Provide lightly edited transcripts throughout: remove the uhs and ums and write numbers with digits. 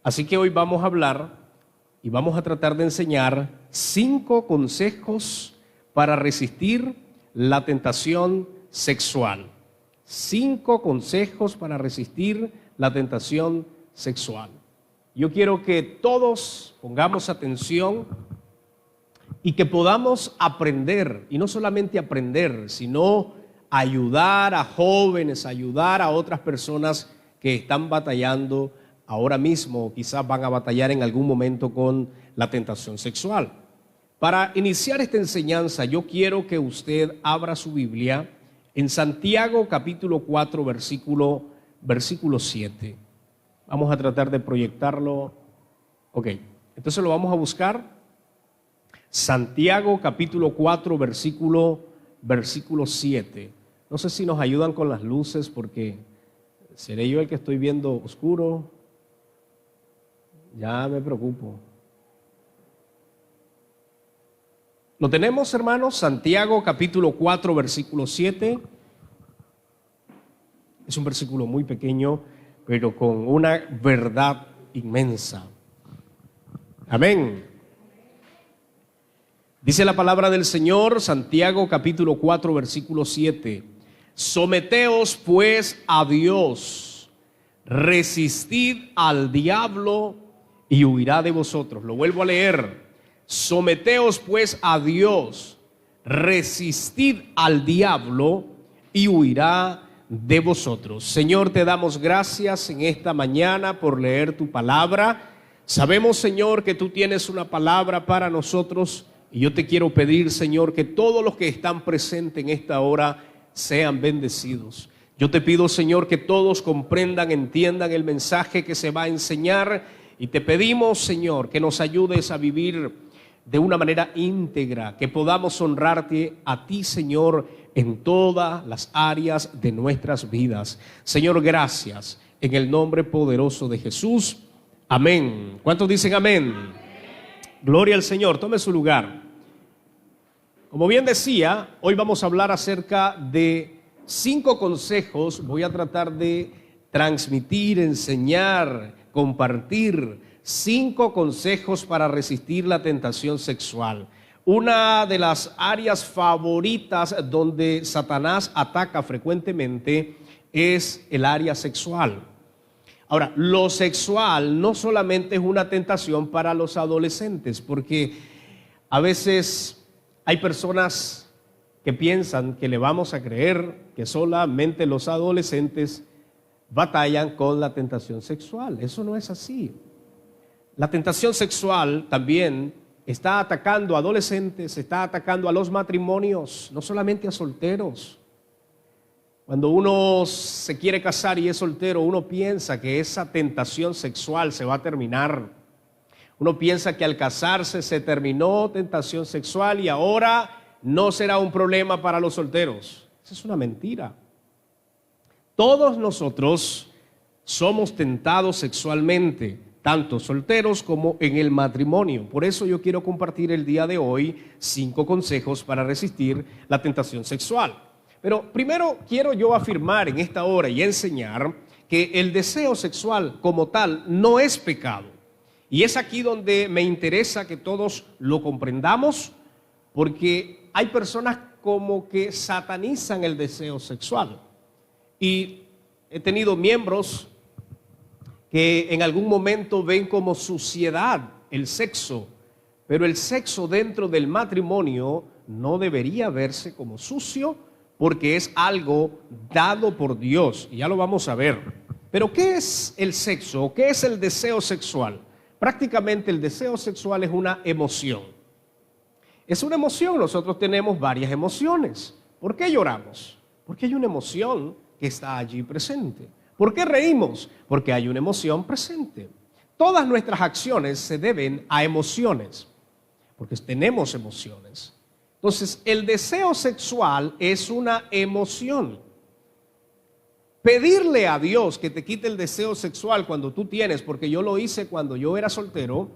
Así que hoy vamos a hablar y vamos a tratar de enseñar 5 consejos para resistir la tentación sexual. 5 consejos para resistir la tentación sexual. Yo quiero que todos pongamos atención y que podamos aprender, y no solamente aprender, sino ayudar a jóvenes, ayudar a otras personas que están batallando ahora mismo, o quizás van a batallar en algún momento con la tentación sexual. Para iniciar esta enseñanza, yo quiero que usted abra su Biblia en Santiago capítulo 4, versículo 7. Vamos a tratar de proyectarlo. Ok, entonces lo vamos a buscar. Santiago capítulo 4, versículo 7. No sé si nos ayudan con las luces porque seré yo el que estoy viendo oscuro. Ya me preocupo. ¿Lo tenemos, hermanos? Santiago capítulo 4, versículo 7. Es un versículo muy pequeño, pero con una verdad inmensa. Amén. Dice la palabra del Señor, Santiago capítulo 4, versículo 7. Someteos pues a Dios, resistid al diablo y huirá de vosotros. Lo vuelvo a leer. Someteos pues a Dios, resistid al diablo y huirá de vosotros. Señor, te damos gracias en esta mañana por leer tu palabra. Sabemos, Señor, que tú tienes una palabra para nosotros y yo te quiero pedir, Señor, que todos los que están presentes en esta hora sean bendecidos. Yo te pido, Señor, que todos comprendan, entiendan el mensaje que se va a enseñar y te pedimos, Señor, que nos ayudes a vivir de una manera íntegra, que podamos honrarte a ti, Señor, en todas las áreas de nuestras vidas. Señor, gracias, en el nombre poderoso de Jesús. Amén. ¿Cuántos dicen amén? Amén. Gloria al Señor. Tome su lugar. Como bien decía, hoy vamos a hablar acerca de 5 consejos. Voy a tratar de transmitir, enseñar, compartir 5 consejos para resistir la tentación sexual. Una de las áreas favoritas donde Satanás ataca frecuentemente es el área sexual. Ahora, lo sexual no solamente es una tentación para los adolescentes, porque a veces hay personas que piensan que le vamos a creer que solamente los adolescentes batallan con la tentación sexual. Eso no es así. La tentación sexual también está atacando a adolescentes, está atacando a los matrimonios, no solamente a solteros. Cuando uno se quiere casar y es soltero, uno piensa que esa tentación sexual se va a terminar. Uno piensa que al casarse se terminó tentación sexual y ahora no será un problema para los solteros. Esa es una mentira. Todos nosotros somos tentados sexualmente, tanto solteros como en el matrimonio. Por eso yo quiero compartir el día de hoy 5 consejos para resistir la tentación sexual. Pero primero quiero yo afirmar en esta hora y enseñar que el deseo sexual como tal no es pecado. Y es aquí donde me interesa que todos lo comprendamos, porque hay personas como que satanizan el deseo sexual. Y he tenido miembros que en algún momento ven como suciedad el sexo, pero el sexo dentro del matrimonio no debería verse como sucio porque es algo dado por Dios y ya lo vamos a ver. Pero ¿qué es el sexo? ¿Qué es el deseo sexual? Prácticamente el deseo sexual es una emoción. Es una emoción, nosotros tenemos varias emociones. ¿Por qué lloramos? Porque hay una emoción que está allí presente. ¿Por qué reímos? Porque hay una emoción presente. Todas nuestras acciones se deben a emociones, porque tenemos emociones. Entonces, el deseo sexual es una emoción. Pedirle a Dios que te quite el deseo sexual cuando tú tienes, porque yo lo hice cuando yo era soltero,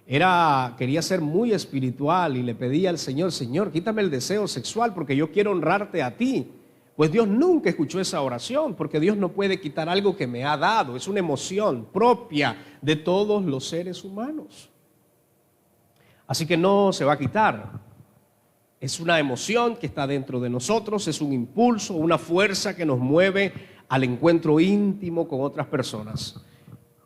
quería ser muy espiritual y le pedía al Señor, Señor, quítame el deseo sexual porque yo quiero honrarte a ti. Pues Dios nunca escuchó esa oración, porque Dios no puede quitar algo que me ha dado. Es una emoción propia de todos los seres humanos. Así que no se va a quitar. Es una emoción que está dentro de nosotros, es un impulso, una fuerza que nos mueve al encuentro íntimo con otras personas.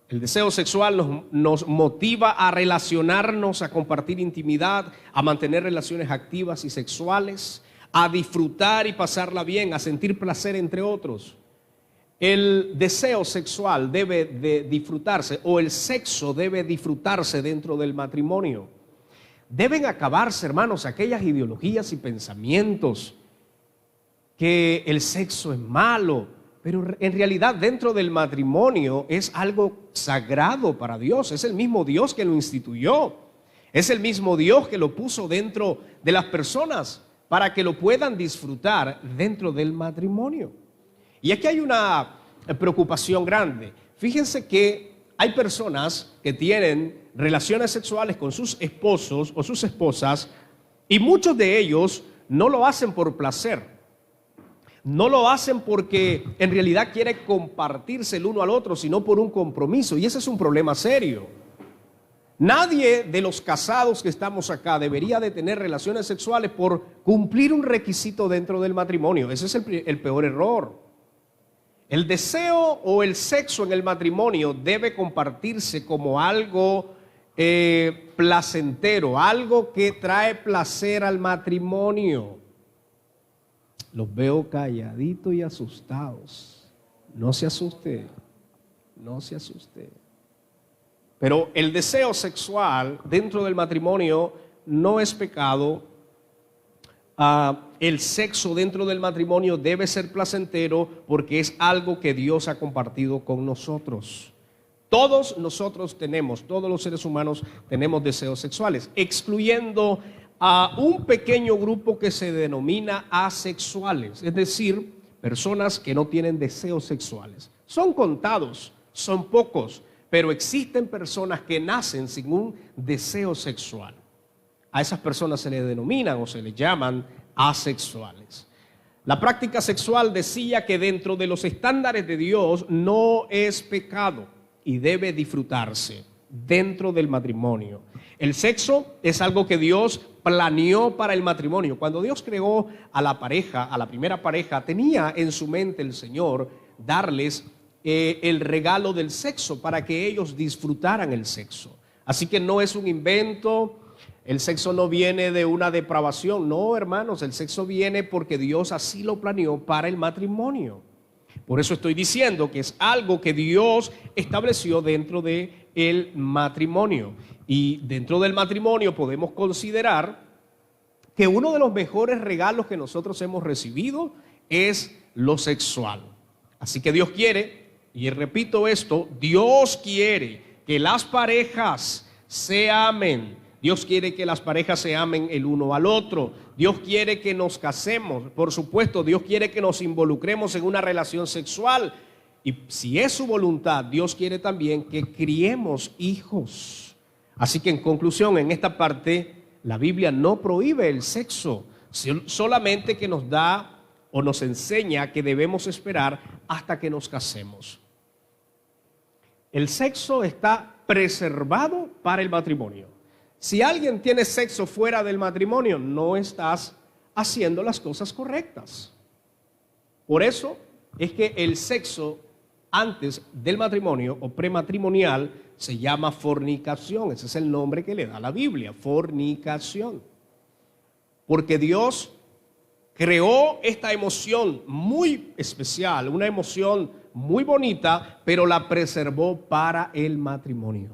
El deseo sexual nos motiva a relacionarnos, a compartir intimidad, a mantener relaciones activas y sexuales, a disfrutar y pasarla bien, a sentir placer entre otros. El deseo sexual debe de disfrutarse, o el sexo debe disfrutarse dentro del matrimonio. Deben acabarse, hermanos, aquellas ideologías y pensamientos que el sexo es malo, pero en realidad dentro del matrimonio es algo sagrado para Dios. Es el mismo Dios que lo instituyó, es el mismo Dios que lo puso dentro de las personas para que lo puedan disfrutar dentro del matrimonio. Y aquí hay una preocupación grande. Fíjense que hay personas que tienen relaciones sexuales con sus esposos o sus esposas, y muchos de ellos no lo hacen por placer. No lo hacen porque en realidad quieren compartirse el uno al otro, sino por un compromiso. Y ese es un problema serio. Nadie de los casados que estamos acá debería de tener relaciones sexuales por cumplir un requisito dentro del matrimonio. Ese es el peor error. El deseo o el sexo en el matrimonio debe compartirse como algo placentero, algo que trae placer al matrimonio. Los veo calladitos y asustados. No se asuste, no se asuste. Pero el deseo sexual dentro del matrimonio no es pecado. El sexo dentro del matrimonio debe ser placentero porque es algo que Dios ha compartido con nosotros. Todos nosotros tenemos, todos los seres humanos tenemos deseos sexuales, excluyendo a un pequeño grupo que se denomina asexuales, es decir, personas que no tienen deseos sexuales. Son contados, son pocos, pero existen personas que nacen sin un deseo sexual. A esas personas se les denominan o se les llaman asexuales. La práctica sexual, decía, que dentro de los estándares de Dios no es pecado y debe disfrutarse dentro del matrimonio. El sexo es algo que Dios planeó para el matrimonio. Cuando Dios creó a la pareja, a la primera pareja, tenía en su mente el Señor darles el regalo del sexo para que ellos disfrutaran el sexo. Así que no es un invento, el sexo no viene de una depravación, no, hermanos, el sexo viene porque Dios así lo planeó para el matrimonio. Por eso estoy diciendo que es algo que Dios estableció dentro del matrimonio. Y dentro del matrimonio podemos considerar que uno de los mejores regalos que nosotros hemos recibido es lo sexual. Así que Dios quiere, y repito esto, Dios quiere que las parejas se amen. Dios quiere que las parejas se amen el uno al otro. Dios quiere que nos casemos. Por supuesto, Dios quiere que nos involucremos en una relación sexual. Y si es su voluntad, Dios quiere también que criemos hijos. Así que en conclusión, en esta parte, la Biblia no prohíbe el sexo, solamente que nos da o nos enseña que debemos esperar hasta que nos casemos. El sexo está preservado para el matrimonio. Si alguien tiene sexo fuera del matrimonio, no estás haciendo las cosas correctas. Por eso es que el sexo antes del matrimonio o prematrimonial se llama fornicación. Ese es el nombre que le da la Biblia, fornicación. Porque Dios creó esta emoción muy especial, una emoción muy bonita, pero la preservó para el matrimonio.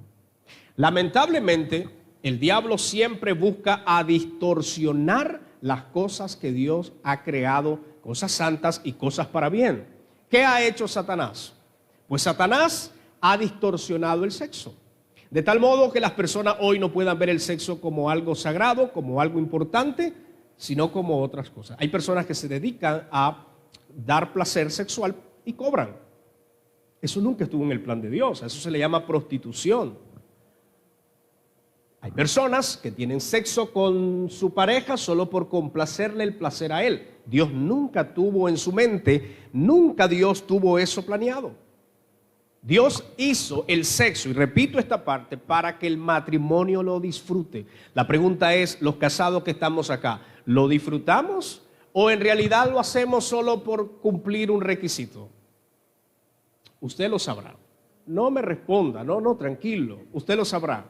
Lamentablemente, el diablo siempre busca a distorsionar las cosas que Dios ha creado, cosas santas y cosas para bien. ¿Qué ha hecho Satanás? Pues Satanás ha distorsionado el sexo, de tal modo que las personas hoy no puedan ver el sexo como algo sagrado, como algo importante, sino como otras cosas. Hay personas que se dedican a dar placer sexual y cobran. Eso nunca estuvo en el plan de Dios, a eso se le llama prostitución. Hay personas que tienen sexo con su pareja solo por complacerle el placer a él. Dios nunca tuvo en su mente, nunca Dios tuvo eso planeado. Dios hizo el sexo, y repito esta parte, para que el matrimonio lo disfrute. La pregunta es, los casados que estamos acá, ¿lo disfrutamos o en realidad lo hacemos solo por cumplir un requisito? Usted lo sabrá. No me responda, no, tranquilo, usted lo sabrá.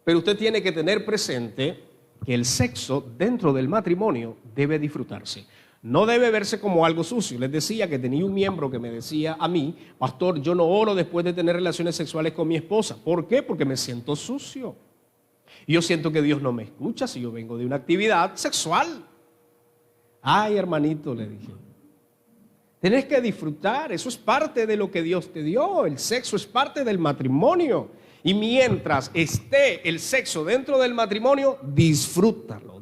Pero usted tiene que tener presente que el sexo dentro del matrimonio debe disfrutarse. No debe verse como algo sucio. Les decía que tenía un miembro que me decía a mí, pastor, yo no oro después de tener relaciones sexuales con mi esposa. ¿Por qué? Porque me siento sucio. Y yo siento que Dios no me escucha si yo vengo de una actividad sexual. Ay, hermanito, le dije, tenés que disfrutar, eso es parte de lo que Dios te dio. El sexo es parte del matrimonio. Y mientras esté el sexo dentro del matrimonio, disfrútalo.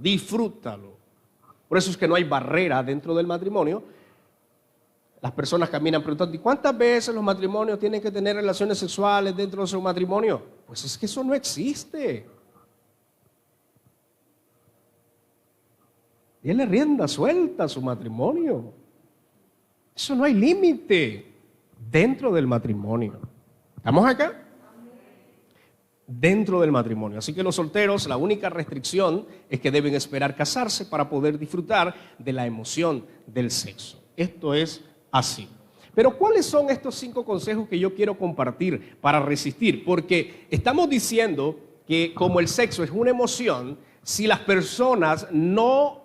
Por eso es que no hay barrera dentro del matrimonio. Las personas caminan preguntando, ¿y cuántas veces los matrimonios tienen que tener relaciones sexuales dentro de su matrimonio? Pues es que eso no existe. Déle rienda suelta a su matrimonio. Eso no hay límite dentro del matrimonio. ¿Estamos acá? Dentro del matrimonio. Así que los solteros, la única restricción es que deben esperar casarse para poder disfrutar de la emoción del sexo. Esto es así. Pero ¿cuáles son estos 5 consejos que yo quiero compartir para resistir? Porque estamos diciendo que como el sexo es una emoción, si las personas no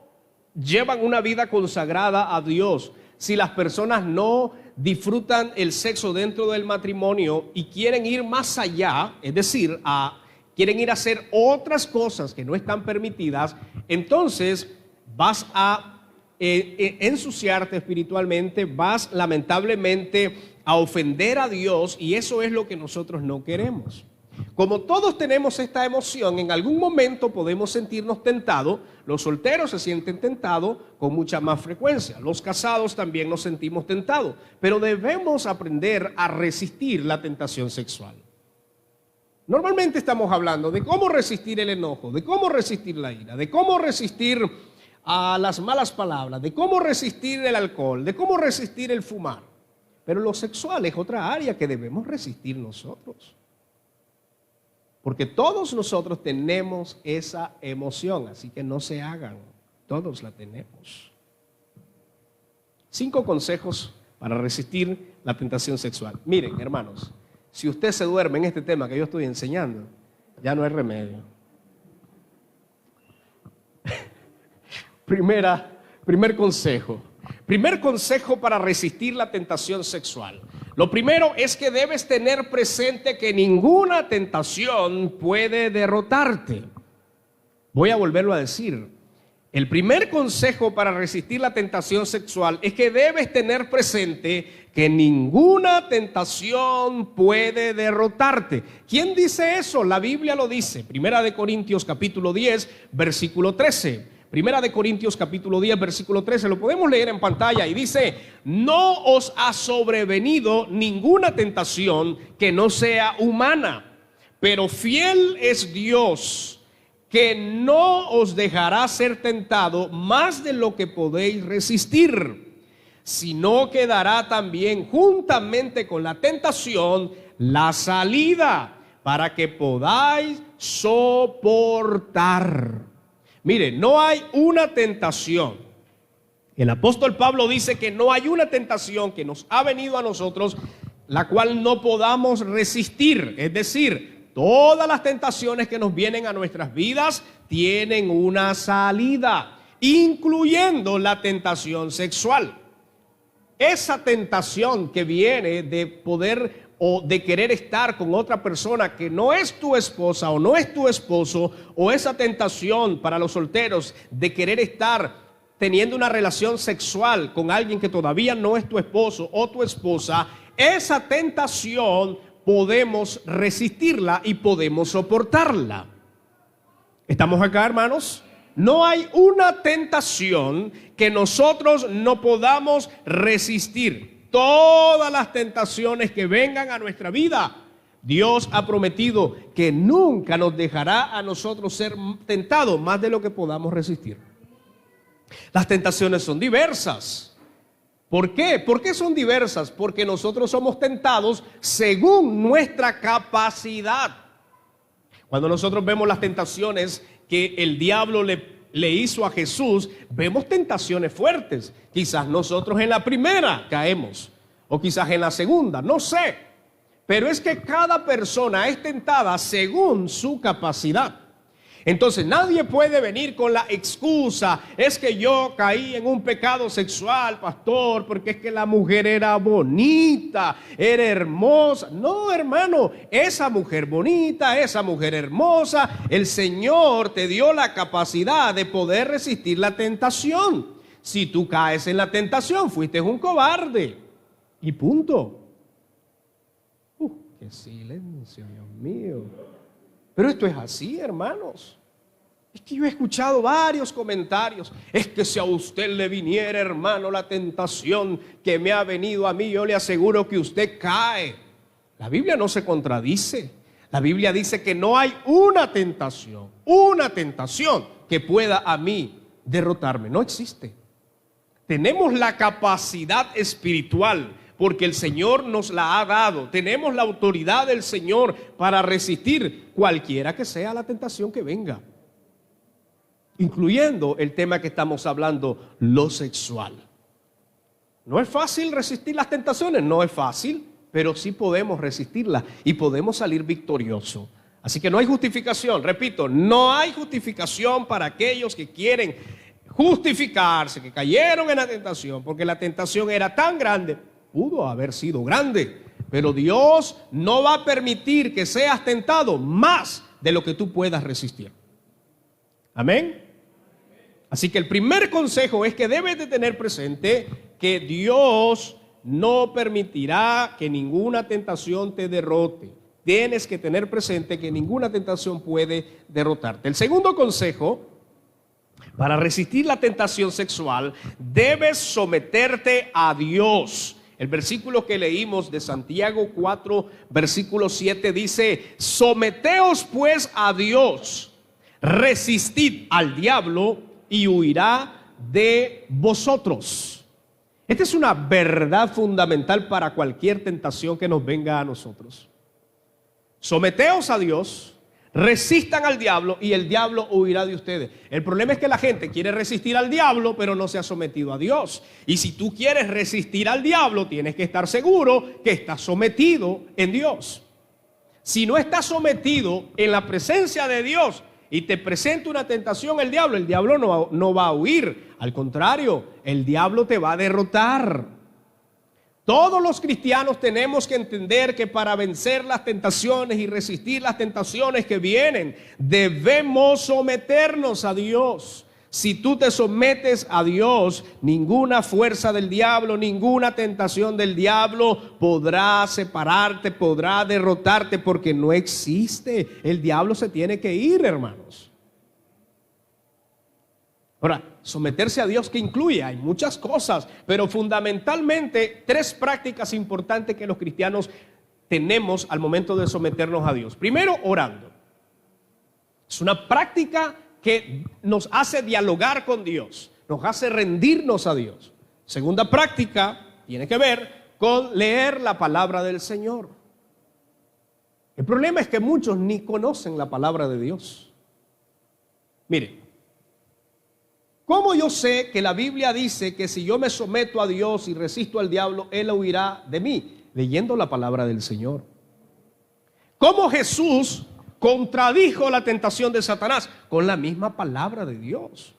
llevan una vida consagrada a Dios, si las personas no disfrutan el sexo dentro del matrimonio y quieren ir más allá, es decir, quieren ir a hacer otras cosas que no están permitidas, entonces vas a ensuciarte espiritualmente, vas lamentablemente a ofender a Dios, y eso es lo que nosotros no queremos. Como todos tenemos esta emoción, en algún momento podemos sentirnos tentados. Los solteros se sienten tentados con mucha más frecuencia. Los casados también nos sentimos tentados. Pero debemos aprender a resistir la tentación sexual. Normalmente estamos hablando de cómo resistir el enojo, de cómo resistir la ira, de cómo resistir a las malas palabras, de cómo resistir el alcohol, de cómo resistir el fumar. Pero lo sexual es otra área que debemos resistir nosotros. Porque todos nosotros tenemos esa emoción, así que no se hagan, todos la tenemos. 5 consejos para resistir la tentación sexual. Miren, hermanos, si usted se duerme en este tema que yo estoy enseñando, ya no hay remedio. Primer consejo. Primer consejo para resistir la tentación sexual. Lo primero es que debes tener presente que ninguna tentación puede derrotarte. Voy a volverlo a decir. El primer consejo para resistir la tentación sexual es que debes tener presente que ninguna tentación puede derrotarte. ¿Quién dice eso? La Biblia lo dice. Primera de Corintios capítulo 10, versículo 13. Primera de Corintios capítulo 10, versículo 13, lo podemos leer en pantalla y dice, no os ha sobrevenido ninguna tentación que no sea humana, pero fiel es Dios, que no os dejará ser tentado más de lo que podéis resistir, sino que dará también juntamente con la tentación la salida para que podáis soportar. Mire, no hay una tentación. El apóstol Pablo dice que no hay una tentación que nos ha venido a nosotros la cual no podamos resistir. Es decir, todas las tentaciones que nos vienen a nuestras vidas tienen una salida, incluyendo la tentación sexual. Esa tentación que viene de poder o de querer estar con otra persona que no es tu esposa o no es tu esposo, o esa tentación para los solteros de querer estar teniendo una relación sexual con alguien que todavía no es tu esposo o tu esposa, esa tentación podemos resistirla y podemos soportarla. ¿Estamos acá, hermanos? No hay una tentación que nosotros no podamos resistir. Todas las tentaciones que vengan a nuestra vida, Dios ha prometido que nunca nos dejará a nosotros ser tentados más de lo que podamos resistir. Las tentaciones son diversas. ¿Por qué? ¿Por qué son diversas? Porque nosotros somos tentados según nuestra capacidad. Cuando nosotros vemos las tentaciones que el diablo le hizo a Jesús, vemos tentaciones fuertes. Quizás nosotros en la primera caemos, o quizás en la segunda, no sé. Pero es que cada persona es tentada según su capacidad. Entonces nadie puede venir con la excusa, es que yo caí en un pecado sexual, pastor, porque es que la mujer era bonita, era hermosa. No, hermano, esa mujer bonita, esa mujer hermosa, el Señor te dio la capacidad de poder resistir la tentación. Si tú caes en la tentación, fuiste un cobarde. Y punto. Qué silencio, Dios mío. Pero esto es así, hermanos. Es que yo he escuchado varios comentarios. Es que si a usted le viniera, hermano, la tentación que me ha venido a mí, yo le aseguro que usted cae. La Biblia no se contradice. La Biblia dice que no hay una tentación que pueda a mí derrotarme. No existe. Tenemos la capacidad espiritual, porque el Señor nos la ha dado. Tenemos la autoridad del Señor para resistir cualquiera que sea la tentación que venga, incluyendo el tema que estamos hablando, lo sexual. ¿No es fácil resistir las tentaciones? No es fácil, pero sí podemos resistirlas y podemos salir victoriosos. Así que no hay justificación, repito, no hay justificación para aquellos que quieren justificarse, que cayeron en la tentación, porque la tentación era tan grande. Pudo haber sido grande, pero Dios no va a permitir que seas tentado más de lo que tú puedas resistir. Amén. Así que el primer consejo es que debes de tener presente que Dios no permitirá que ninguna tentación te derrote. Tienes que tener presente que ninguna tentación puede derrotarte. El segundo consejo: para resistir la tentación sexual, debes someterte a Dios. El versículo que leímos de Santiago 4, versículo 7 dice: someteos pues a Dios, resistid al diablo y huirá de vosotros. Esta es una verdad fundamental para cualquier tentación que nos venga a nosotros. Someteos a Dios, resistan al diablo y el diablo huirá de ustedes. El problema es que la gente quiere resistir al diablo, pero no se ha sometido a Dios. Y si tú quieres resistir al diablo, tienes que estar seguro que estás sometido en Dios. Si no estás sometido en la presencia de Dios y te presenta una tentación el diablo no va a huir. Al contrario, el diablo te va a derrotar. Todos los cristianos tenemos que entender que para vencer las tentaciones y resistir las tentaciones que vienen, debemos someternos a Dios. Si tú te sometes a Dios, ninguna fuerza del diablo, ninguna tentación del diablo podrá separarte, podrá derrotarte, porque no existe. El diablo se tiene que ir, hermanos. Ahora, someterse a Dios, ¿qué incluye? Hay muchas cosas, pero fundamentalmente 3 prácticas importantes que los cristianos tenemos al momento de someternos a Dios. Primero, orando. Es una práctica que nos hace dialogar con Dios, nos hace rendirnos a Dios. Segunda práctica tiene que ver con leer la palabra del Señor. El problema es que muchos ni conocen la palabra de Dios. Mire, ¿cómo yo sé que la Biblia dice que si yo me someto a Dios y resisto al diablo, Él huirá de mí? Leyendo la palabra del Señor. ¿Cómo Jesús contradijo la tentación de Satanás? Con la misma palabra de Dios.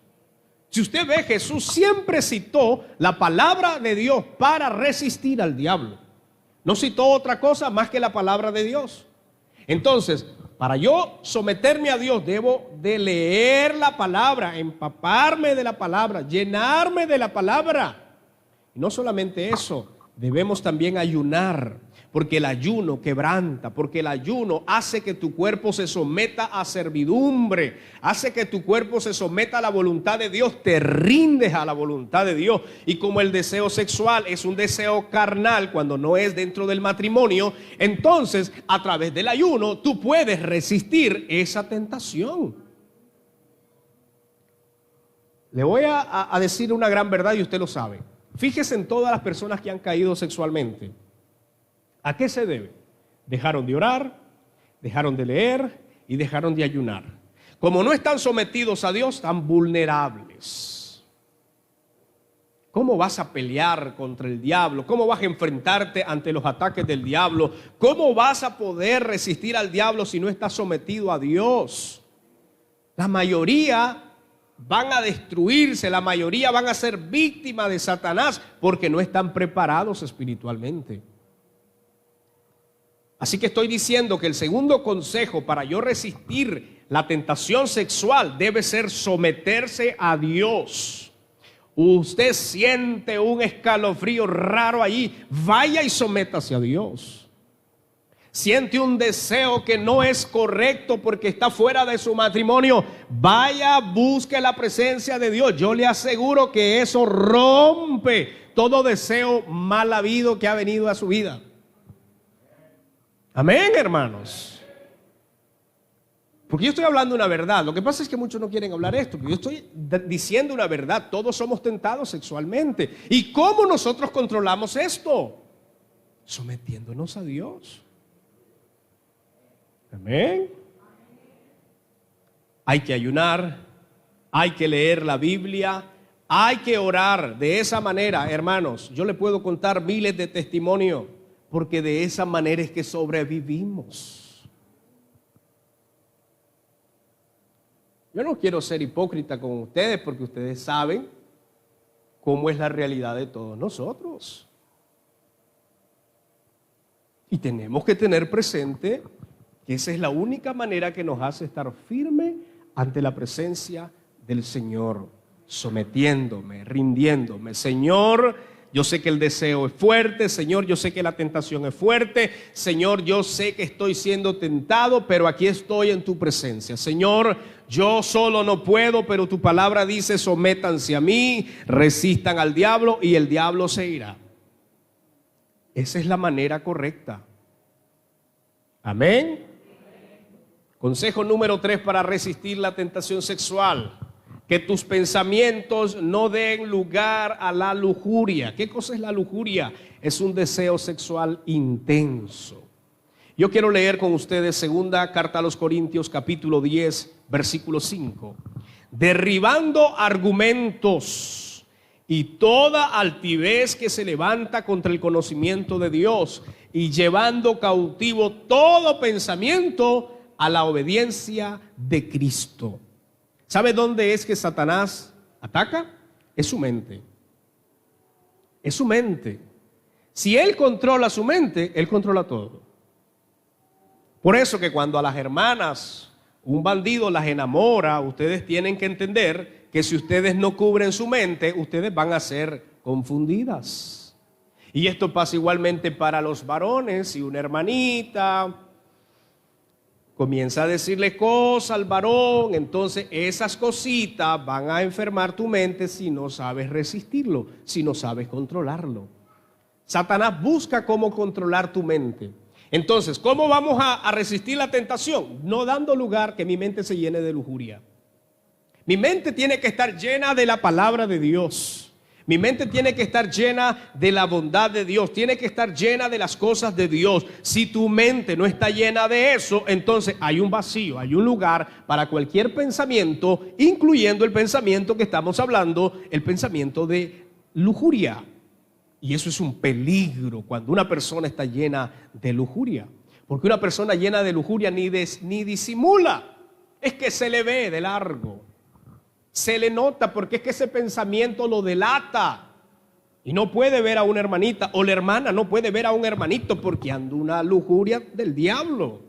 Si usted ve, Jesús siempre citó la palabra de Dios para resistir al diablo. No citó otra cosa más que la palabra de Dios. Entonces, para yo someterme a Dios, debo de leer la palabra, empaparme de la palabra, llenarme de la palabra. Y no solamente eso, debemos también ayunar, porque el ayuno quebranta, porque el ayuno hace que tu cuerpo se someta a servidumbre, hace que tu cuerpo se someta a la voluntad de Dios, te rindes a la voluntad de Dios. Y como el deseo sexual es un deseo carnal cuando no es dentro del matrimonio, entonces a través del ayuno tú puedes resistir esa tentación. Le voy a decir una gran verdad y usted lo sabe. Fíjese en todas las personas que han caído sexualmente. ¿A qué se debe? Dejaron de orar, dejaron de leer y dejaron de ayunar. Como no están sometidos a Dios, están vulnerables. ¿Cómo vas a pelear contra el diablo? ¿Cómo vas a enfrentarte ante los ataques del diablo? ¿Cómo vas a poder resistir al diablo si no estás sometido a Dios? La mayoría van a destruirse, la mayoría van a ser víctimas de Satanás porque no están preparados espiritualmente. Así que estoy diciendo que el segundo consejo para yo resistir la tentación sexual debe ser someterse a Dios. Usted siente un escalofrío raro allí, vaya y sométase a Dios. Siente un deseo que no es correcto porque está fuera de su matrimonio, vaya, busque la presencia de Dios. Yo le aseguro que eso rompe todo deseo mal habido que ha venido a su vida. Amén, hermanos. Porque yo estoy hablando una verdad. Lo que pasa es que muchos no quieren hablar esto, porque yo estoy diciendo una verdad. Todos somos tentados sexualmente. ¿Y cómo nosotros controlamos esto? Sometiéndonos a Dios. Amén. Hay que ayunar, hay que leer la Biblia, hay que orar. De esa manera, hermanos, yo le puedo contar miles de testimonios, porque de esa manera es que sobrevivimos. Yo no quiero ser hipócrita con ustedes, porque ustedes saben cómo es la realidad de todos nosotros. Y tenemos que tener presente que esa es la única manera que nos hace estar firme ante la presencia del Señor, sometiéndome, rindiéndome. Señor, yo sé que el deseo es fuerte. Señor, yo sé que la tentación es fuerte. Señor, yo sé que estoy siendo tentado, pero aquí estoy en tu presencia. Señor, yo solo no puedo, pero tu palabra dice: sométanse a mí, resistan al diablo y el diablo se irá. Esa es la manera correcta. Amén. Consejo número 3 para resistir la tentación sexual: que tus pensamientos no den lugar a la lujuria. ¿Qué cosa es la lujuria? Es un deseo sexual intenso. Yo quiero leer con ustedes segunda carta a los Corintios, capítulo 10, versículo 5. Derribando argumentos y toda altivez que se levanta contra el conocimiento de Dios, y llevando cautivo todo pensamiento a la obediencia de Cristo. ¿Sabe dónde es que Satanás ataca? Es su mente. Es su mente. Si él controla su mente, él controla todo. Por eso que cuando a las hermanas un bandido las enamora, ustedes tienen que entender que si ustedes no cubren su mente, ustedes van a ser confundidas. Y esto pasa igualmente para los varones. Si una hermanita comienza a decirle cosas al varón, entonces esas cositas van a enfermar tu mente si no sabes resistirlo, si no sabes controlarlo. Satanás busca cómo controlar tu mente. Entonces, ¿cómo vamos a resistir la tentación? No dando lugar que mi mente se llene de lujuria. Mi mente tiene que estar llena de la palabra de Dios. Mi mente tiene que estar llena de la bondad de Dios, tiene que estar llena de las cosas de Dios. Si tu mente no está llena de eso, entonces hay un vacío, hay un lugar para cualquier pensamiento, incluyendo el pensamiento que estamos hablando, el pensamiento de lujuria. Y eso es un peligro cuando una persona está llena de lujuria, porque una persona llena de lujuria ni disimula, es que se le ve de largo. Se le nota porque es que ese pensamiento lo delata y no puede ver a una hermanita, o la hermana no puede ver a un hermanito porque anda una lujuria del diablo.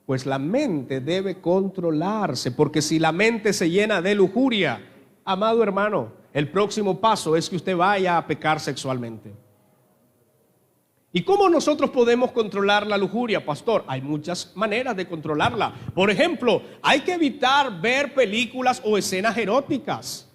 Pues la mente debe controlarse, porque si la mente se llena de lujuria, amado hermano, el próximo paso es que usted vaya a pecar sexualmente. ¿Y cómo nosotros podemos controlar la lujuria, pastor? Hay muchas maneras de controlarla. Por ejemplo, hay que evitar ver películas o escenas eróticas.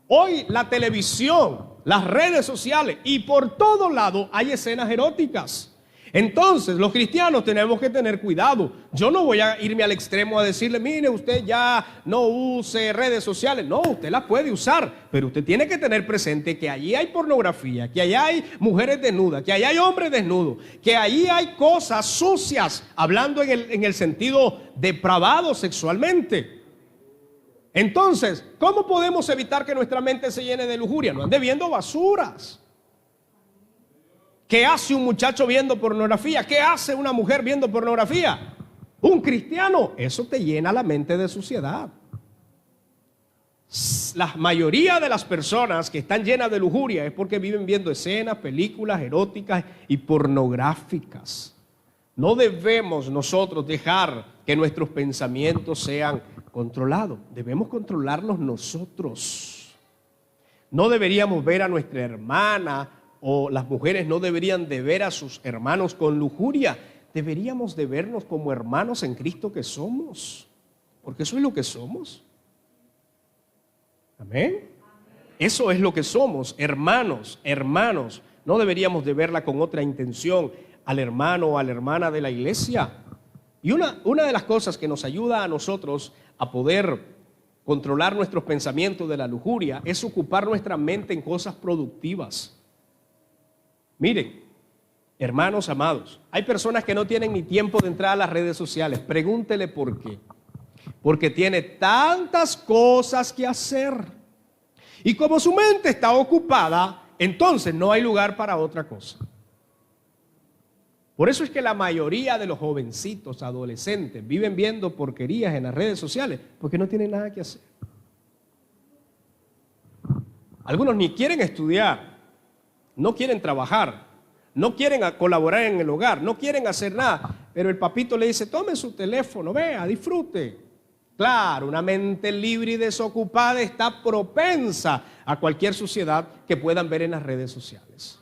Hoy la televisión, las redes sociales y por todo lado hay escenas eróticas. Entonces, los cristianos tenemos que tener cuidado. Yo no voy a irme al extremo a decirle, mire, usted ya no use redes sociales. No, usted las puede usar, pero usted tiene que tener presente que allí hay pornografía, que allí hay mujeres desnudas, que allí hay hombres desnudos, que allí hay cosas sucias, hablando en el sentido depravado sexualmente. Entonces, ¿cómo podemos evitar que nuestra mente se llene de lujuria? No ande viendo basuras. ¿Qué hace un muchacho viendo pornografía? ¿Qué hace una mujer viendo pornografía? Un cristiano, eso te llena la mente de suciedad. La mayoría de las personas que están llenas de lujuria es porque viven viendo escenas, películas eróticas y pornográficas. No debemos nosotros dejar que nuestros pensamientos sean controlados. Debemos controlarlos nosotros. No deberíamos ver a nuestra hermana, o las mujeres no deberían de ver a sus hermanos con lujuria. Deberíamos de vernos como hermanos en Cristo que somos, porque eso es lo que somos. Amén. Eso es lo que somos, hermanos. No deberíamos de verla con otra intención al hermano o a la hermana de la iglesia. Y una de las cosas que nos ayuda a nosotros a poder controlar nuestros pensamientos de la lujuria es ocupar nuestra mente en cosas productivas. Miren, hermanos amados, hay personas que no tienen ni tiempo de entrar a las redes sociales. Pregúntele por qué. Porque tiene tantas cosas que hacer. Y como su mente está ocupada, entonces no hay lugar para otra cosa. Por eso es que la mayoría de los jovencitos, adolescentes, viven viendo porquerías en las redes sociales, porque no tienen nada que hacer. Algunos ni quieren estudiar. No quieren trabajar, no quieren colaborar en el hogar, no quieren hacer nada. Pero el papito le dice, tome su teléfono, vea, disfrute. Claro, una mente libre y desocupada está propensa a cualquier suciedad que puedan ver en las redes sociales.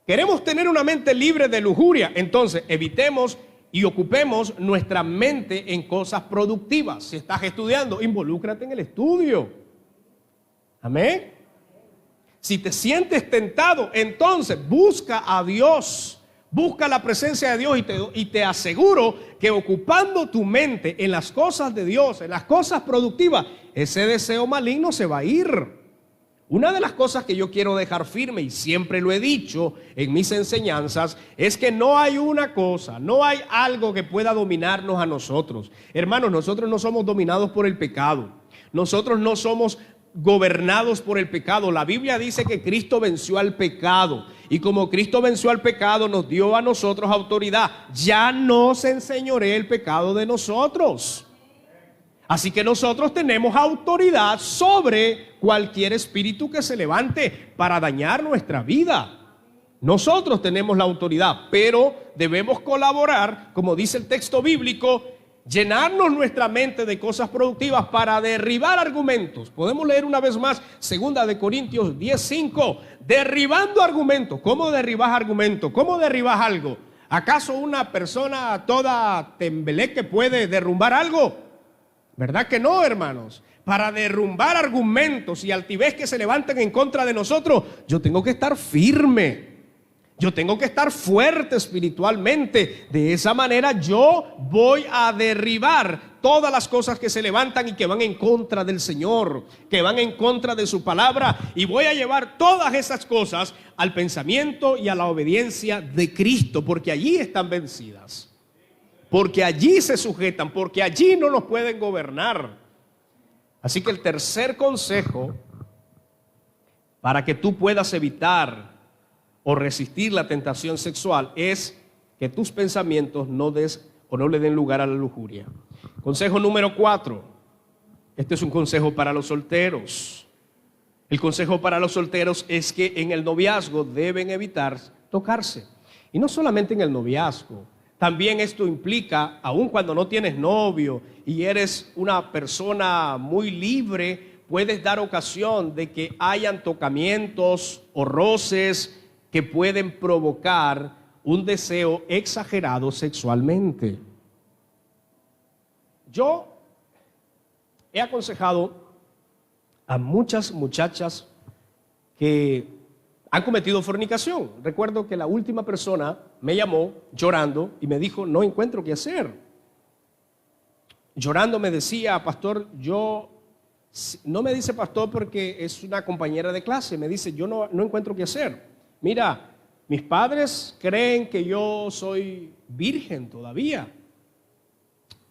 Queremos tener una mente libre de lujuria, entonces evitemos y ocupemos nuestra mente en cosas productivas. Si estás estudiando, involúcrate en el estudio. Amén. Si te sientes tentado, entonces busca a Dios, busca la presencia de Dios y te aseguro que ocupando tu mente en las cosas de Dios, en las cosas productivas, ese deseo maligno se va a ir. Una de las cosas que yo quiero dejar firme, y siempre lo he dicho en mis enseñanzas, es que no hay una cosa, no hay algo que pueda dominarnos a nosotros. Hermanos, nosotros no somos dominados por el pecado. Nosotros no somos gobernados por el pecado. La Biblia dice que Cristo venció al pecado, y como Cristo venció al pecado, nos dio a nosotros autoridad. Ya no se enseñorea el pecado de nosotros. Así que nosotros tenemos autoridad sobre cualquier espíritu que se levante para dañar nuestra vida. Nosotros tenemos la autoridad, pero debemos colaborar, como dice el texto bíblico, llenarnos nuestra mente de cosas productivas para derribar argumentos. Podemos leer una vez más 2 Corintios 10:5. Derribando argumentos. ¿Cómo derribas argumentos? ¿Cómo derribas algo? ¿Acaso una persona toda tembeleque puede derrumbar algo? ¿Verdad que no, hermanos? Para derrumbar argumentos y altivez que se levanten en contra de nosotros, yo tengo que estar firme. Yo tengo que estar fuerte espiritualmente. De esa manera yo voy a derribar todas las cosas que se levantan y que van en contra del Señor, que van en contra de su palabra, y voy a llevar todas esas cosas al pensamiento y a la obediencia de Cristo, porque allí están vencidas, porque allí se sujetan, porque allí no nos pueden gobernar. Así que el tercer consejo para que tú puedas evitar o resistir la tentación sexual es que tus pensamientos no le den lugar a la lujuria. Consejo número 4. Este es un consejo para los solteros. El consejo para los solteros es que en el noviazgo deben evitar tocarse. Y no solamente en el noviazgo. También esto implica, aun cuando no tienes novio y eres una persona muy libre, puedes dar ocasión de que hayan tocamientos o roces que pueden provocar un deseo exagerado sexualmente. Yo he aconsejado a muchas muchachas que han cometido fornicación. Recuerdo que la última persona me llamó llorando y me dijo, no encuentro qué hacer. Llorando me decía, pastor, no me dice pastor porque es una compañera de clase, me dice, yo no encuentro qué hacer. Mira, mis padres creen que yo soy virgen todavía,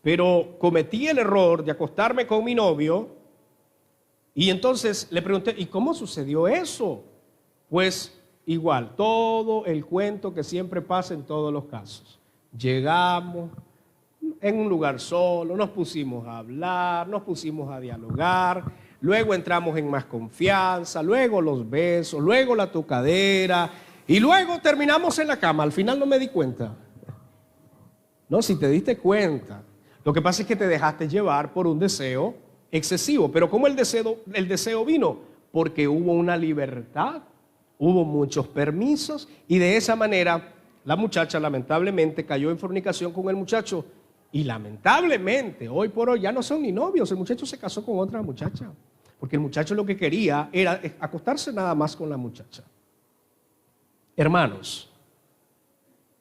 pero cometí el error de acostarme con mi novio y entonces le pregunté, ¿y cómo sucedió eso? Pues igual, todo el cuento que siempre pasa en todos los casos. Llegamos en un lugar solo, nos pusimos a hablar, nos pusimos a dialogar, luego entramos en más confianza, luego los besos, luego la tocadera y luego terminamos en la cama. Al final no me di cuenta. No, si te diste cuenta. Lo que pasa es que te dejaste llevar por un deseo excesivo. Pero ¿cómo el deseo vino? Porque hubo una libertad, hubo muchos permisos y de esa manera la muchacha lamentablemente cayó en fornicación con el muchacho y lamentablemente hoy por hoy ya no son ni novios. El muchacho se casó con otra muchacha porque el muchacho lo que quería era acostarse nada más con la muchacha. Hermanos,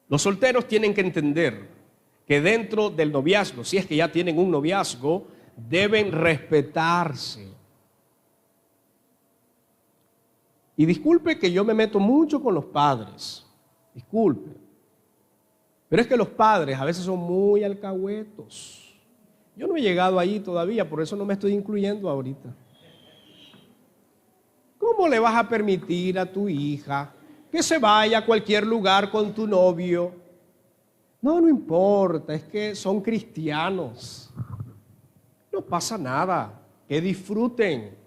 los solteros tienen que entender que dentro del noviazgo, si es que ya tienen un noviazgo, deben respetarse. Y disculpe que yo me meto mucho con los padres, disculpe, pero es que los padres a veces son muy alcahuetos. Yo no he llegado ahí todavía, por eso no me estoy incluyendo ahorita. ¿Cómo le vas a permitir a tu hija que se vaya a cualquier lugar con tu novio? No importa, es que son cristianos. No pasa nada, que disfruten.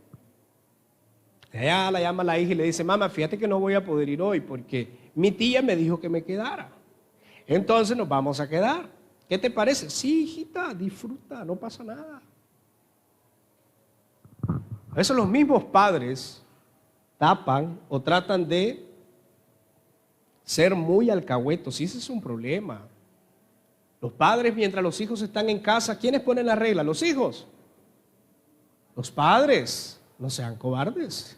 Ella la llama a la hija y le dice, mamá, fíjate que no voy a poder ir hoy porque mi tía me dijo que me quedara. Entonces nos vamos a quedar. ¿Qué te parece? Sí, hijita, disfruta, no pasa nada. A veces los mismos padres tapan o tratan de ser muy alcahuetos y ese es un problema. Los padres, mientras los hijos están en casa, ¿quiénes ponen la regla? Los hijos. Los padres, no sean cobardes.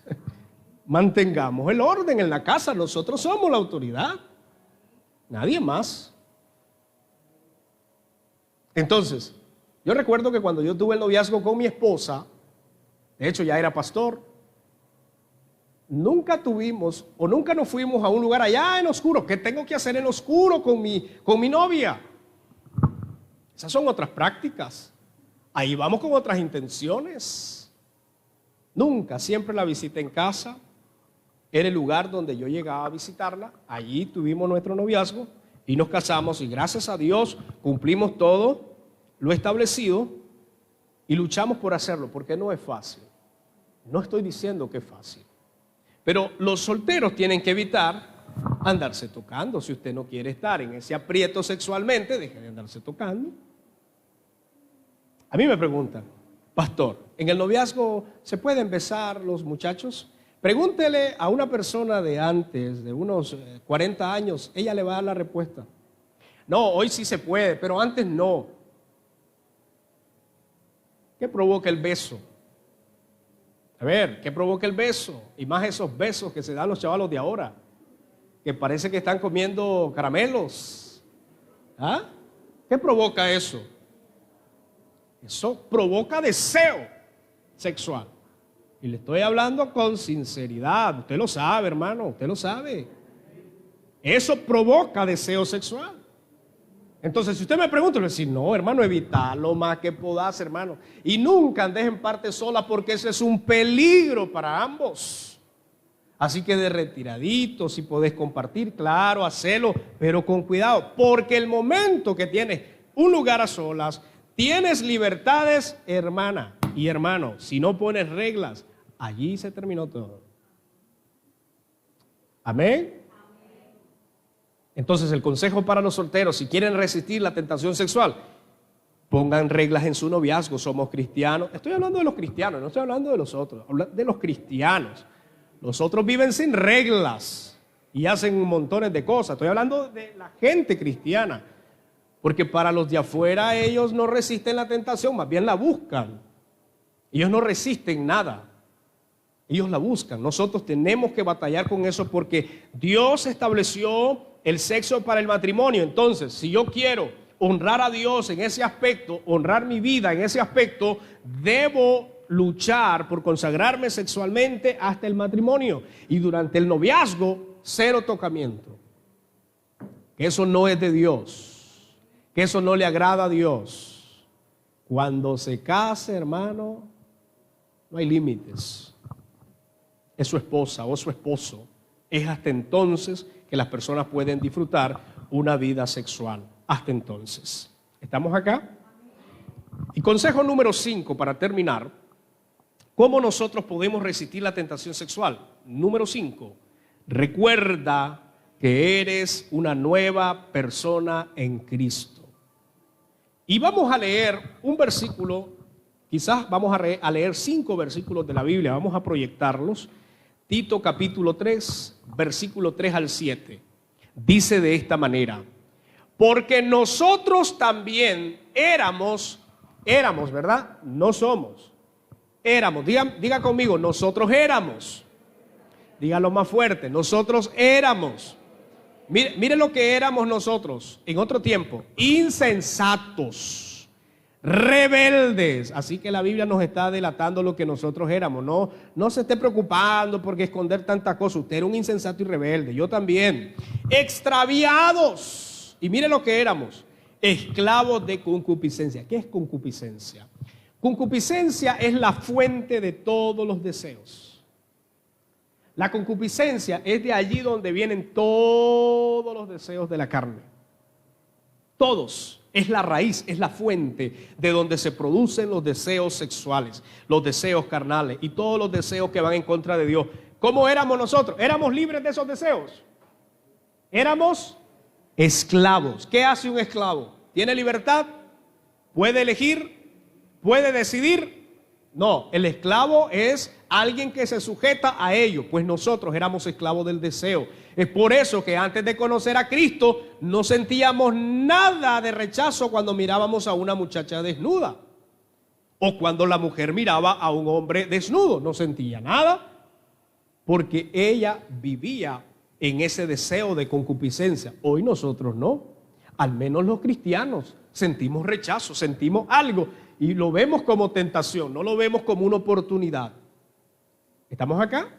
Mantengamos el orden en la casa, nosotros somos la autoridad. Nadie más. Entonces, yo recuerdo que cuando yo tuve el noviazgo con mi esposa, de hecho ya era pastor, nunca tuvimos o nunca nos fuimos a un lugar allá en oscuro. ¿Qué tengo que hacer en oscuro con mi novia? Esas son otras prácticas. Ahí vamos con otras intenciones. Nunca, siempre la visité en casa. Era el lugar donde yo llegaba a visitarla. Allí tuvimos nuestro noviazgo y nos casamos y gracias a Dios cumplimos todo lo establecido y luchamos por hacerlo porque no es fácil. No estoy diciendo que es fácil. Pero los solteros tienen que evitar andarse tocando. Si usted no quiere estar en ese aprieto sexualmente, deje de andarse tocando. A mí me preguntan, pastor, ¿en el noviazgo se pueden besar los muchachos? Pregúntele a una persona de antes, de unos 40 años, ella le va a dar la respuesta. No, hoy sí se puede, pero antes no. ¿Qué provoca el beso? A ver, ¿qué provoca el beso? Y más esos besos que se dan los chavalos de ahora, que parece que están comiendo caramelos. ¿Ah? ¿Qué provoca eso? Eso provoca deseo sexual. Y le estoy hablando con sinceridad. Usted lo sabe, hermano, usted lo sabe. Eso provoca deseo sexual. Entonces, si usted me pregunta, le voy a decir, no, hermano, evita lo más que puedas, hermano. Y nunca andes en parte sola porque ese es un peligro para ambos. Así que de retiradito, si podés compartir, claro, hacelo, pero con cuidado. Porque el momento que tienes un lugar a solas, tienes libertades, hermana y hermano. Si no pones reglas, allí se terminó todo. Amén. Entonces el consejo para los solteros, si quieren resistir la tentación sexual, pongan reglas en su noviazgo. Somos cristianos. Estoy hablando de los cristianos, no estoy hablando de los otros, de los cristianos. Los otros viven sin reglas y hacen montones de cosas. Estoy hablando de la gente cristiana, porque para los de afuera ellos no resisten la tentación, más bien la buscan. Ellos no resisten nada. Ellos la buscan. Nosotros tenemos que batallar con eso porque Dios estableció el sexo para el matrimonio. Entonces, si yo quiero honrar a Dios en ese aspecto, honrar mi vida en ese aspecto, debo luchar por consagrarme sexualmente hasta el matrimonio. Y durante el noviazgo, cero tocamiento. Que eso no es de Dios. Que eso no le agrada a Dios. Cuando se case, hermano, no hay límites. Es su esposa o su esposo. Es hasta entonces que las personas pueden disfrutar una vida sexual. Hasta entonces. ¿Estamos acá? Y consejo número 5 para terminar. ¿Cómo nosotros podemos resistir la tentación sexual? Número 5. Recuerda que eres una nueva persona en Cristo. Y vamos a leer un versículo, quizás vamos a leer 5 versículos de la Biblia, vamos a proyectarlos. Tito capítulo 3, versículo 3 al 7. Dice de esta manera: porque nosotros también éramos, ¿verdad? No somos. Éramos, diga conmigo, nosotros éramos. Dígalo más fuerte, nosotros éramos. Mire lo que éramos nosotros en otro tiempo: insensatos, rebeldes. Así que la Biblia nos está delatando lo que nosotros éramos. No se esté preocupando por esconder tanta cosa. Usted era un insensato y rebelde, yo también. Extraviados. Y mire lo que éramos: esclavos de concupiscencia. ¿Qué es concupiscencia? Concupiscencia es la fuente de todos los deseos. La concupiscencia es de allí donde vienen todos los deseos de la carne. Todos. Es la raíz, es la fuente de donde se producen los deseos sexuales, los deseos carnales y todos los deseos que van en contra de Dios. ¿Cómo éramos nosotros? ¿Éramos libres de esos deseos? Éramos esclavos. ¿Qué hace un esclavo? ¿Tiene libertad? ¿Puede elegir? ¿Puede decidir? No, el esclavo es alguien que se sujeta a ello. Pues nosotros éramos esclavos del deseo. Es por eso que antes de conocer a Cristo no sentíamos nada de rechazo cuando mirábamos a una muchacha desnuda o cuando la mujer miraba a un hombre desnudo. No sentía nada porque ella vivía en ese deseo de concupiscencia. Hoy nosotros no. Al menos los cristianos sentimos rechazo, sentimos algo y lo vemos como tentación, no lo vemos como una oportunidad. ¿Estamos acá?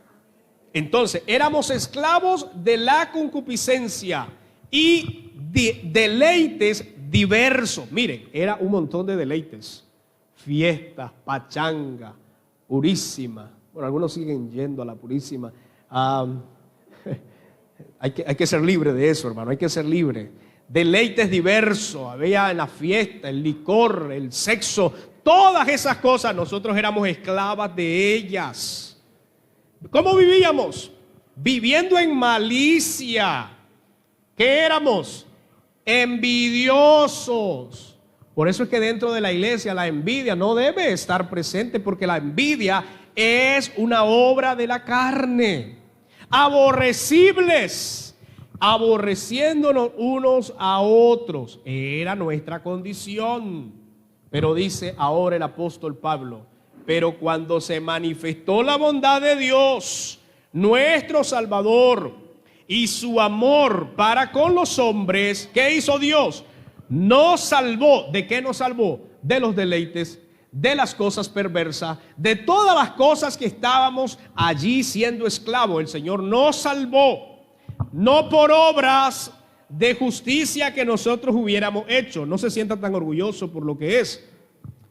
Entonces, éramos esclavos de la concupiscencia y de deleites diversos. Miren, era un montón de deleites. Fiestas, pachanga, purísima. Bueno, algunos siguen yendo a la purísima. Hay que ser libre de eso, hermano, hay que ser libre. Deleites diversos, había en la fiesta, el licor, el sexo, todas esas cosas, nosotros éramos esclavas de ellas. ¿Cómo vivíamos? Viviendo en malicia. ¿Qué éramos? Envidiosos. Por eso es que dentro de la iglesia la envidia no debe estar presente, porque la envidia es una obra de la carne. Aborrecibles, aborreciéndonos unos a otros. Era nuestra condición. Pero dice ahora el apóstol Pablo: pero cuando se manifestó la bondad de Dios, nuestro Salvador, y su amor para con los hombres, ¿qué hizo Dios? Nos salvó. ¿De qué nos salvó? De los deleites, de las cosas perversas, de todas las cosas que estábamos allí siendo esclavos. El Señor nos salvó, no por obras de justicia que nosotros hubiéramos hecho. No se sienta tan orgulloso por lo que es,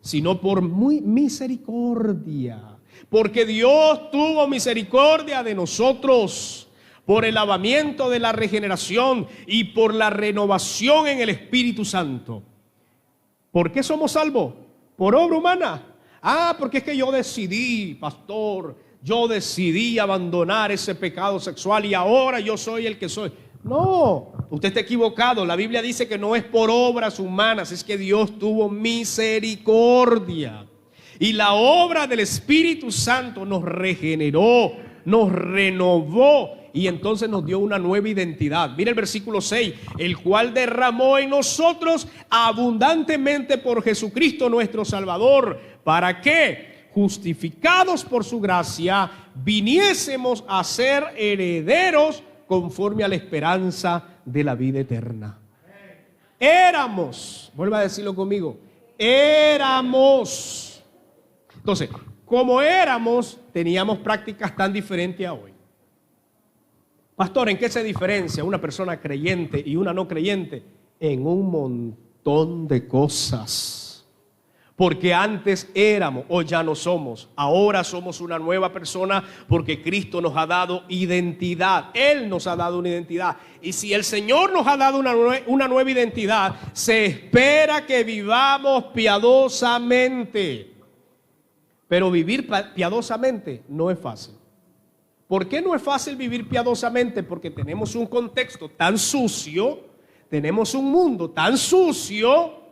sino por misericordia. Porque Dios tuvo misericordia de nosotros por el lavamiento de la regeneración y por la renovación en el Espíritu Santo. ¿Por qué somos salvos? ¿Por obra humana? Porque es que yo decidí, pastor, yo decidí abandonar ese pecado sexual y ahora yo soy el que soy. No, usted está equivocado. La Biblia dice que no es por obras humanas, es que Dios tuvo misericordia. Y la obra del Espíritu Santo nos regeneró, nos renovó y entonces nos dio una nueva identidad. Mira el versículo 6, el cual derramó en nosotros abundantemente por Jesucristo nuestro Salvador. ¿Para qué? justificados por su gracia, viniésemos a ser herederos conforme a la esperanza de la vida eterna. Éramos, vuelva a decirlo conmigo, éramos. Entonces, como éramos, teníamos prácticas tan diferentes a hoy. Pastor, ¿en qué se diferencia una persona creyente y una no creyente? En un montón de cosas. Porque antes éramos, hoy ya no somos. Ahora somos una nueva persona porque Cristo nos ha dado identidad. Él nos ha dado una identidad. Y si el Señor nos ha dado una nueva identidad, se espera que vivamos piadosamente. Pero vivir piadosamente no es fácil. ¿Por qué no es fácil vivir piadosamente? Porque tenemos un contexto tan sucio, tenemos un mundo tan sucio,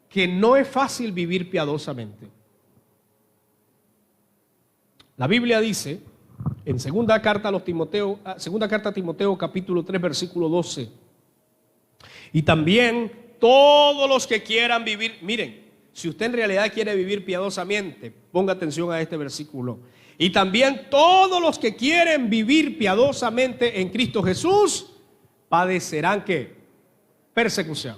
que no es fácil vivir piadosamente. La Biblia dice en segunda carta a Timoteo capítulo 3 versículo 12, y también todos los que quieran vivir, miren, si usted en realidad quiere vivir piadosamente, ponga atención a este versículo, y también todos los que quieren vivir piadosamente en Cristo Jesús padecerán ¿qué? Persecución.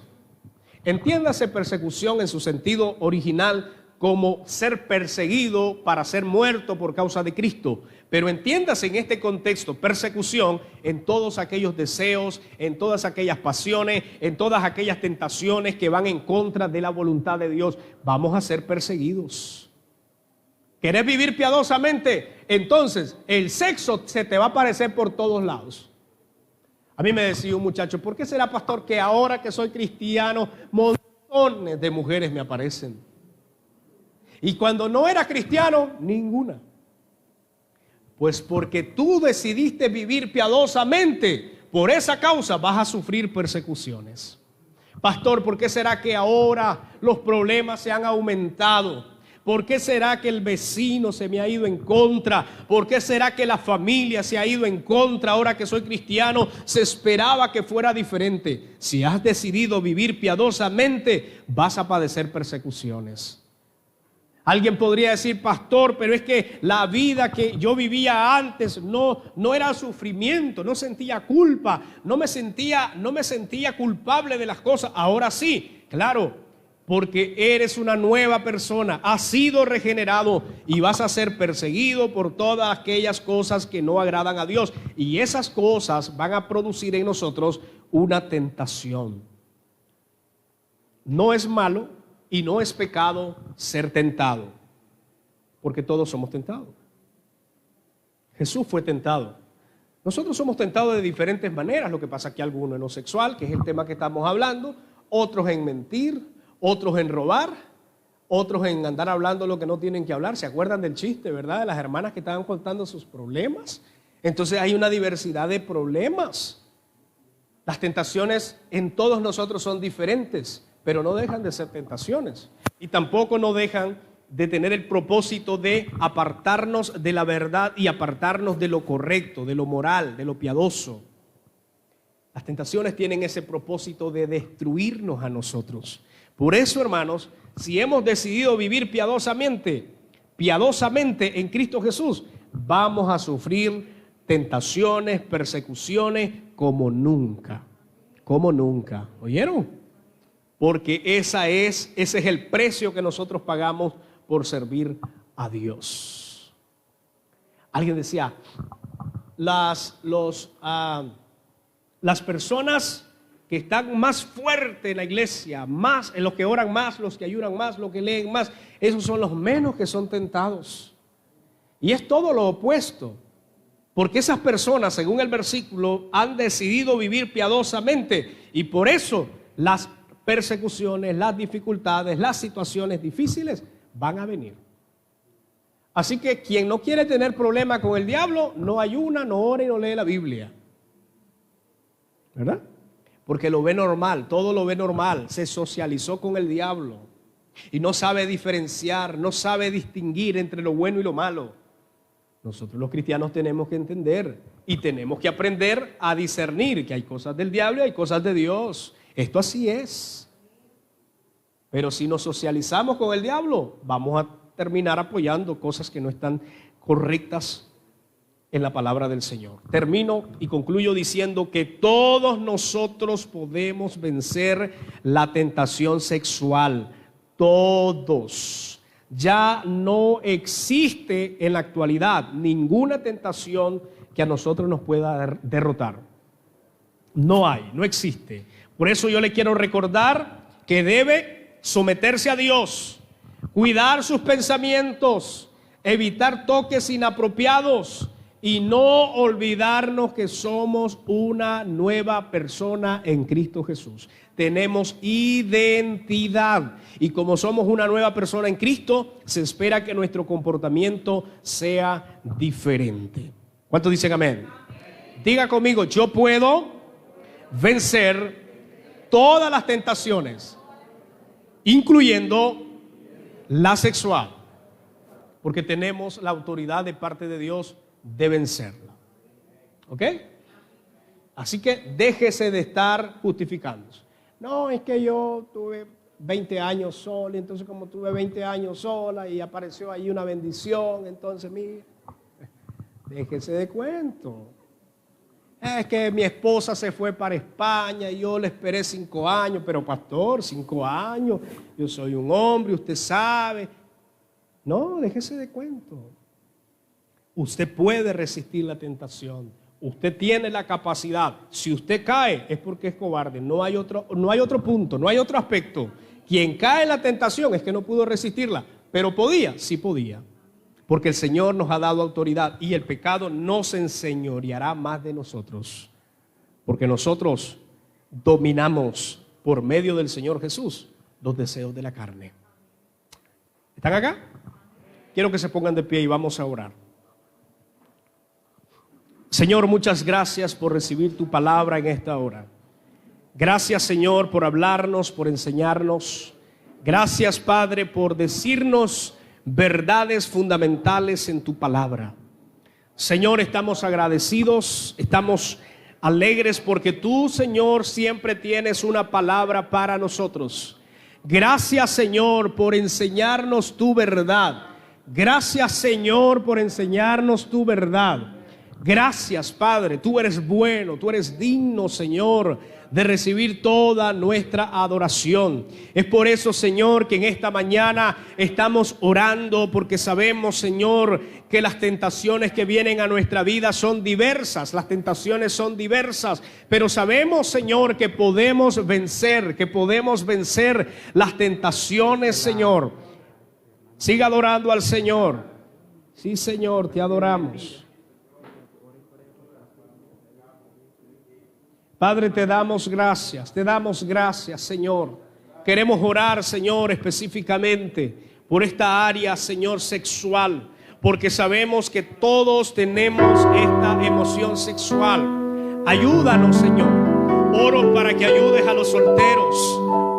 Entiéndase persecución en su sentido original como ser perseguido para ser muerto por causa de Cristo. Pero entiéndase en este contexto persecución en todos aquellos deseos, en todas aquellas pasiones, en todas aquellas tentaciones que van en contra de la voluntad de Dios. Vamos a ser perseguidos. ¿Querés vivir piadosamente? Entonces el sexo se te va a aparecer por todos lados. A mí me decía un muchacho, ¿por qué será, pastor, que ahora que soy cristiano, montones de mujeres me aparecen? Y cuando no era cristiano, ninguna. Pues porque tú decidiste vivir piadosamente, por esa causa vas a sufrir persecuciones. Pastor, ¿por qué será que ahora los problemas se han aumentado? ¿Por qué será que el vecino se me ha ido en contra? ¿Por qué será que la familia se ha ido en contra ahora que soy cristiano? Se esperaba que fuera diferente. Si has decidido vivir piadosamente, vas a padecer persecuciones. Alguien podría decir, pastor, pero es que la vida que yo vivía antes no era sufrimiento, no sentía culpa, no me sentía culpable de las cosas. Ahora sí, claro. Porque eres una nueva persona, has sido regenerado y vas a ser perseguido por todas aquellas cosas que no agradan a Dios. Y esas cosas van a producir en nosotros una tentación. No es malo y no es pecado ser tentado, porque todos somos tentados. Jesús fue tentado. Nosotros somos tentados de diferentes maneras. Lo que pasa es que algunos en lo sexual, que es el tema que estamos hablando, otros en mentir, otros en robar, otros en andar hablando lo que no tienen que hablar. ¿Se acuerdan del chiste, verdad? De las hermanas que estaban contando sus problemas. Entonces hay una diversidad de problemas. Las tentaciones en todos nosotros son diferentes, pero no dejan de ser tentaciones. Y tampoco no dejan de tener el propósito de apartarnos de la verdad y apartarnos de lo correcto, de lo moral, de lo piadoso. Las tentaciones tienen ese propósito de destruirnos a nosotros. Por eso, hermanos, si hemos decidido vivir piadosamente en Cristo Jesús, vamos a sufrir tentaciones, persecuciones como nunca. ¿Oyeron? Porque ese es el precio que nosotros pagamos por servir a Dios. Alguien decía, las personas que están más fuertes en la iglesia, más en los que oran más, los que ayunan más, los que leen más, esos son los menos que son tentados. Y es todo lo opuesto, porque esas personas, según el versículo, han decidido vivir piadosamente y por eso las persecuciones, las dificultades, las situaciones difíciles van a venir. Así que quien no quiere tener problema con el diablo, no ayuna, no ora y no lee la Biblia. ¿Verdad? Porque lo ve normal, todo lo ve normal, se socializó con el diablo y no sabe diferenciar, no sabe distinguir entre lo bueno y lo malo. Nosotros los cristianos tenemos que entender y tenemos que aprender a discernir que hay cosas del diablo y hay cosas de Dios. Esto así es. Pero si nos socializamos con el diablo, vamos a terminar apoyando cosas que no están correctas en la palabra del Señor. Termino y concluyo diciendo que todos nosotros podemos vencer la tentación sexual. Todos. Ya no existe en la actualidad ninguna tentación que a nosotros nos pueda derrotar. No hay, no existe. Por eso yo le quiero recordar que debe someterse a Dios, cuidar sus pensamientos, evitar toques inapropiados y no olvidarnos que somos una nueva persona en Cristo Jesús. Tenemos identidad y como somos una nueva persona en Cristo, se espera que nuestro comportamiento sea diferente. ¿Cuántos dicen amén? Diga conmigo, yo puedo vencer todas las tentaciones, incluyendo la sexual, porque tenemos la autoridad de parte de Dios de vencerla. ¿Ok? Así que déjese de estar justificándose. No, es que yo tuve 20 años sola, entonces como tuve 20 años sola y apareció ahí una bendición, entonces mire, déjese de cuento. Es que mi esposa se fue para España y yo le esperé 5 años, pero pastor, 5 años, yo soy un hombre, usted sabe. No, déjese de cuento. Usted puede resistir la tentación. Usted tiene la capacidad. Si usted cae es porque es cobarde. No hay otro punto, no hay otro aspecto. Quien cae en la tentación es que no pudo resistirla. Pero podía, sí podía. Porque el Señor nos ha dado autoridad y el pecado no se enseñoreará más de nosotros. Porque nosotros dominamos por medio del Señor Jesús los deseos de la carne. ¿Están acá? Quiero que se pongan de pie y vamos a orar. Señor, muchas gracias por recibir tu palabra en esta hora. Gracias, Señor, por hablarnos, por enseñarnos. Gracias, Padre, por decirnos verdades fundamentales en tu palabra. Señor, estamos agradecidos, estamos alegres porque tú, Señor, siempre tienes una palabra para nosotros. Gracias, Señor, por enseñarnos tu verdad. Gracias, Señor, por enseñarnos tu verdad. Gracias, Padre, tú eres bueno, tú eres digno, Señor, de recibir toda nuestra adoración. Es por eso, Señor, que en esta mañana estamos orando, porque sabemos, Señor, que las tentaciones que vienen a nuestra vida son diversas, las tentaciones son diversas, pero sabemos, Señor, que podemos vencer las tentaciones, Señor. Siga adorando al Señor. Sí, Señor, te adoramos. Padre, te damos gracias, Señor. Queremos orar, Señor, específicamente por esta área, Señor, sexual, porque sabemos que todos tenemos esta emoción sexual. Ayúdanos, Señor. Oro para que ayudes a los solteros.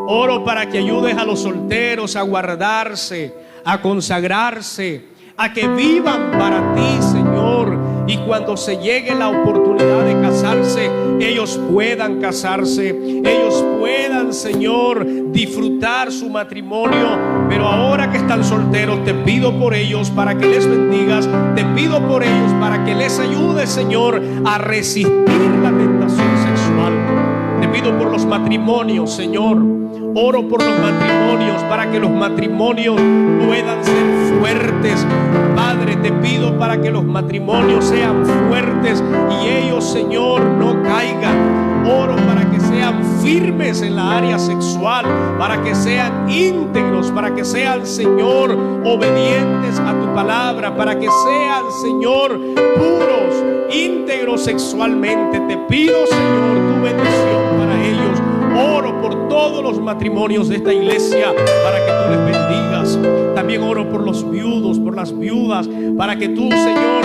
Oro para que ayudes a los solteros a guardarse, a consagrarse, a que vivan para ti, Señor. Y cuando se llegue la oportunidad de casarse, ellos puedan casarse, ellos puedan, Señor, disfrutar su matrimonio. Pero ahora que están solteros, te pido por ellos para que les bendigas, te pido por ellos para que les ayudes, Señor, a resistir la tentación sexual. Te pido por los matrimonios, Señor. Oro por los matrimonios para que los matrimonios puedan ser fuertes. Padre, te pido para que los matrimonios sean fuertes y ellos, Señor, no caigan. Oro para que sean firmes en la área sexual, para que sean íntegros, para que sean, Señor, obedientes a tu palabra, para que sean, Señor, puros, íntegros sexualmente. Te pido, Señor, tu bendición para ellos. Oro por todos los matrimonios de esta iglesia para que tú les bendigas. También oro por los viudos, por las viudas, para que tú, Señor,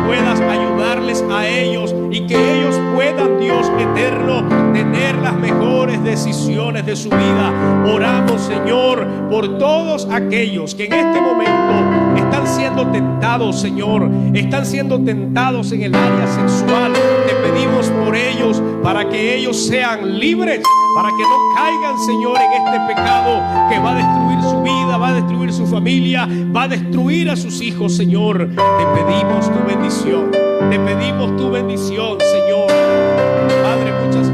puedas ayudarles a ellos y que ellos puedan, Dios eterno, tener las mejores decisiones de su vida. Oramos, Señor, por todos aquellos que en este momento están siendo tentados, Señor, están siendo tentados en el área sexual. Te pedimos por ellos para que ellos sean libres, para que no caigan, Señor, en este pecado que va a destruir su vida, va a destruir su familia, va a destruir a sus hijos, Señor. Te pedimos tu bendición. Te pedimos tu bendición, Señor. Padre, muchas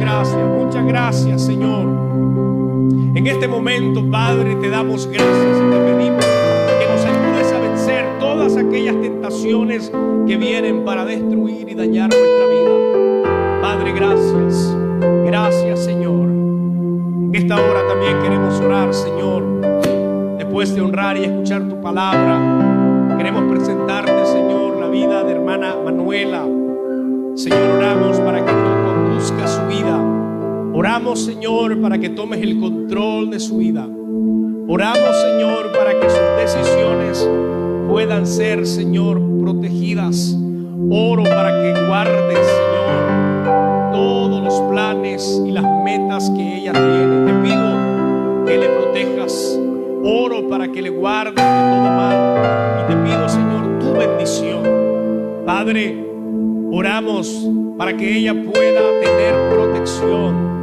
gracias, Señor. En este momento, Padre, te damos gracias y te pedimos que nos ayudes a vencer todas aquellas tentaciones que vienen para destruir y dañar nuestra vida. Padre, gracias. Gracias, Señor. En esta hora también queremos orar, Señor. Después de honrar y escuchar tu palabra, queremos presentarte, Señor, la vida de hermana Manuela. Señor, oramos para que tú conduzcas su vida. Oramos, Señor, para que tomes el control de su vida. Oramos, Señor, para que sus decisiones puedan ser, Señor, protegidas. Oro para que guardes, Señor, todos los planes y las metas que ella tiene. Te pido que le protejas. Oro para que le guardes de todo mal. Y te pido, Señor, tu bendición. Padre, oramos para que ella pueda tener protección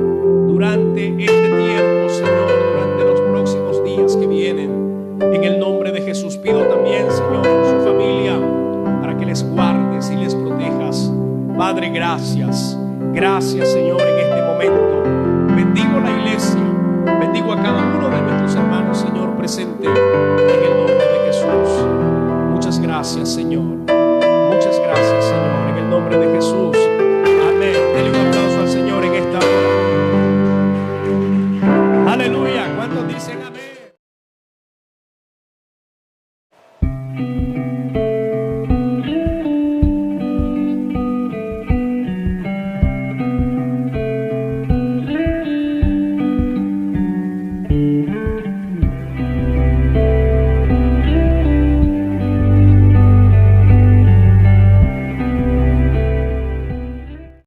durante este tiempo, Señor, durante los próximos días que vienen. En el nombre de Jesús pido también, Señor, por su familia, para que les guardes y les protejas. Padre, gracias. Gracias, Señor.